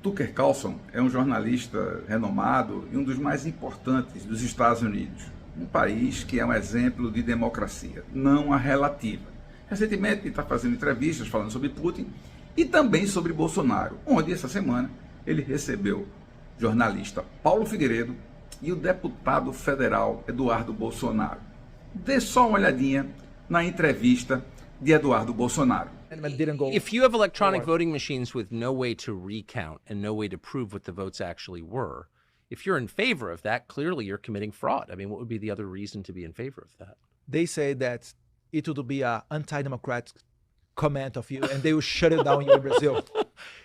Tucker Carlson é um jornalista renomado e um dos mais importantes dos Estados Unidos, um país que é um exemplo de democracia, não a relativa. Recentemente ele está fazendo entrevistas falando sobre Putin e também sobre Bolsonaro, onde essa semana ele recebeu o jornalista Paulo Figueiredo e o deputado federal Eduardo Bolsonaro. Dê só uma olhadinha na entrevista de Eduardo Bolsonaro. If you have electronic voting machines with no way to recount and no way to prove what the votes actually were, if you're in favor of that, clearly you're committing fraud. I mean, what would be the other reason to be in favor of that? They say that it would be an anti-democratic comment of you and they will shut it down here in Brazil.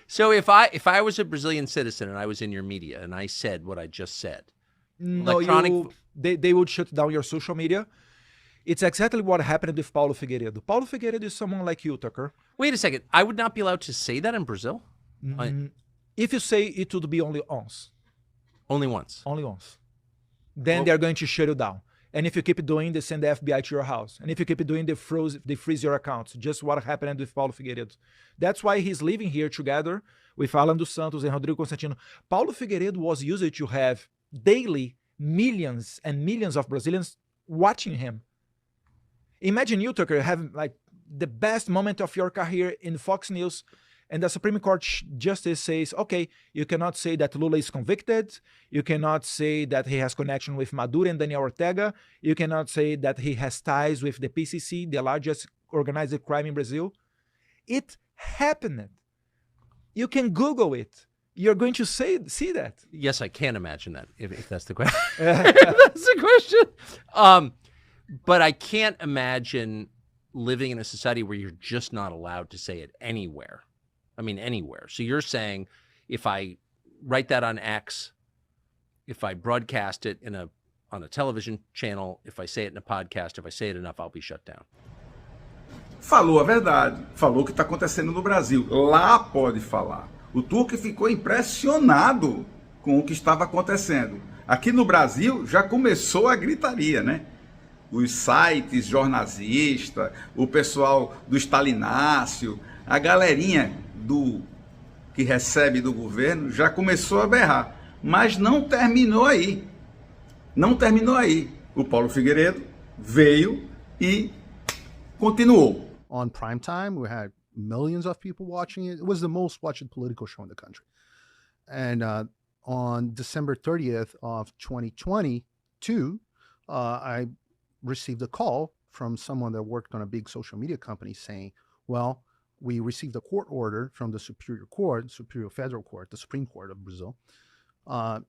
So if I was a Brazilian citizen and I was in your media and I said what I just said, they would shut down your social media. It's exactly what happened with Paulo Figueiredo. Paulo Figueiredo is someone like you, Tucker. Wait a second. I would not be allowed to say that in Brazil? If you say it would be only once. Only once? Only once. Then they're going to shut you down. And if you keep doing, they send the FBI to your house. And if you keep doing, they freeze your accounts. Just what happened with Paulo Figueiredo. That's why he's living here together with Alan dos Santos and Rodrigo Constantino. Paulo Figueiredo was used to have daily millions and millions of Brazilians watching him. Imagine you, Tucker, having like the best moment of your career in Fox News, and the Supreme Court justice says, okay, you cannot say that Lula is convicted. You cannot say that he has connection with Maduro and Daniel Ortega. You cannot say that he has ties with the PCC, the largest organized crime in Brazil. It happened. You can Google it. You're going to see that. Yes, I can imagine that, if that's the question. That's the question. But I can't imagine living in a society where you're just not allowed to say it anywhere. I mean, anywhere. So you're saying if I write that on X, if I broadcast it on a television channel, if I say it in a podcast, if I say it enough, I'll be shut down. Falou a verdade. Falou o que está acontecendo no Brasil. Lá pode falar. O Tucker ficou impressionado com o que estava acontecendo. Aqui no Brasil já começou a gritaria, né? Os sites jornazistas, o pessoal do Stalinácio, a galerinha que recebe do governo já começou a berrar. Mas não terminou aí. Não terminou aí. O Paulo Figueiredo veio e continuou. On prime time, we had millions of people watching it. It was the most watched political show in the country. And on December 30th of 2022, I received a call from someone that worked on a big social media company saying, well, we received a court order from the Superior Federal Court, the Supreme Court of Brazil,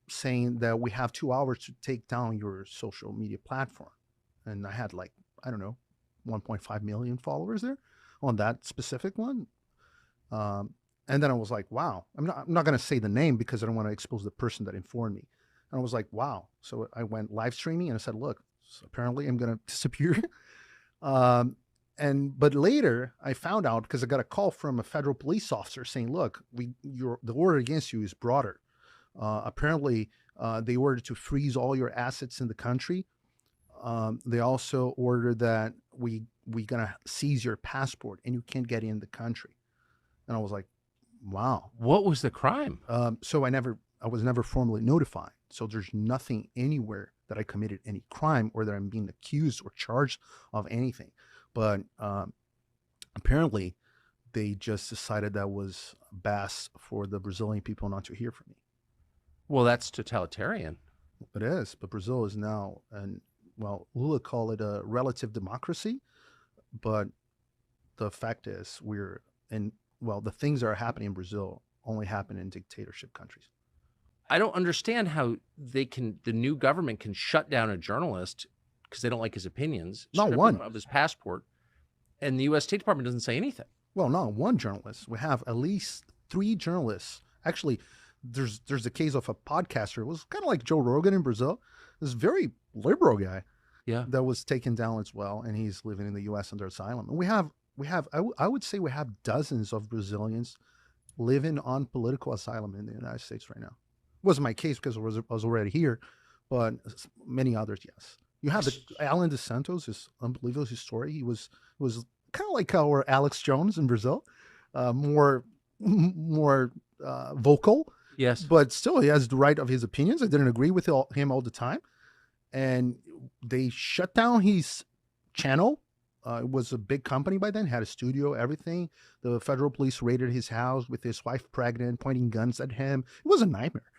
saying that we have 2 hours to take down your social media platform. And I had 1.5 million followers there on that specific one. And then I was like, wow, I'm not going to say the name because I don't want to expose the person that informed me. And I was like, wow. So I went live streaming and I said, look, so apparently I'm going to disappear. But later I found out because I got a call from a federal police officer saying, look, the order against you is broader. Apparently they ordered to freeze all your assets in the country. They also ordered that we gonna seize your passport and you can't get in the country. And I was like, wow. What was the crime? So I was never formally notified. So there's nothing anywhere that I committed any crime or that I'm being accused or charged of anything. But apparently they just decided that was best for the Brazilian people not to hear from me. Well, that's totalitarian. It is, but Brazil is now, Lula call it a relative democracy, but the fact is the things that are happening in Brazil only happen in dictatorship countries. I don't understand how the new government can shut down a journalist because they don't like his opinions. Not one. Of his passport. And the U.S. State Department doesn't say anything. Well, not one journalist. We have at least 3 journalists. Actually, there's the case of a podcaster. It was kind of like Joe Rogan in Brazil. This very liberal guy. Yeah. That was taken down as well. And he's living in the U.S. under asylum. And we have, I would say we have dozens of Brazilians living on political asylum in the United States right now. It wasn't my case because I was already here, but many others, yes. You have Alan dos Santos, is unbelievable, his story. He was kind of like our Alex Jones in Brazil, more vocal. Yes. But still, he has the right of his opinions. I didn't agree with him all the time. And they shut down his channel. It was a big company by then, had a studio, everything. The federal police raided his house with his wife pregnant, pointing guns at him. It was a nightmare.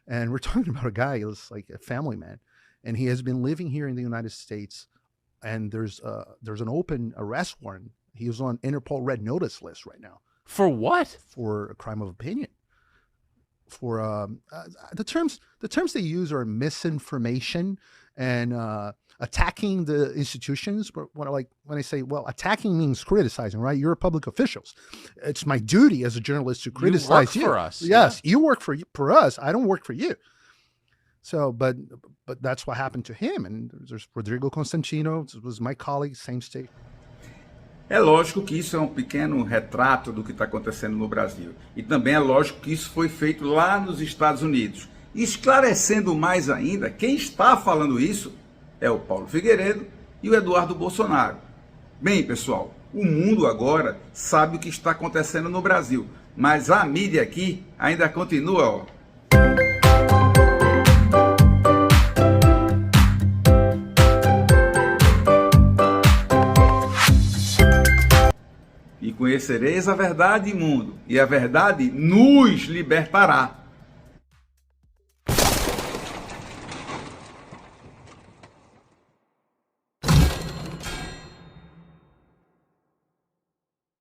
And we're talking about a guy who was like a family man. And he has been living here in the United States. And there's an open arrest warrant. He was on Interpol Red Notice list right now. For what? For a crime of opinion. For the terms they use are misinformation and attacking the institutions. But when I say, well, attacking means criticizing, right? You're public officials. It's my duty as a journalist to criticize you. You work for us. Yes, you work for us. I don't work for you. So, but that's what happened to him. And there's Rodrigo Constantino, was my colleague, same state. É lógico que isso é um pequeno retrato do que está acontecendo no Brasil. E também é lógico que isso foi feito lá nos Estados Unidos. E esclarecendo mais ainda, quem está falando isso é o Paulo Figueiredo e o Eduardo Bolsonaro. Bem, pessoal, o mundo agora sabe o que está acontecendo no Brasil, mas a mídia aqui ainda continua, ó. E conhecereis a verdade, mundo, e a verdade nos libertará.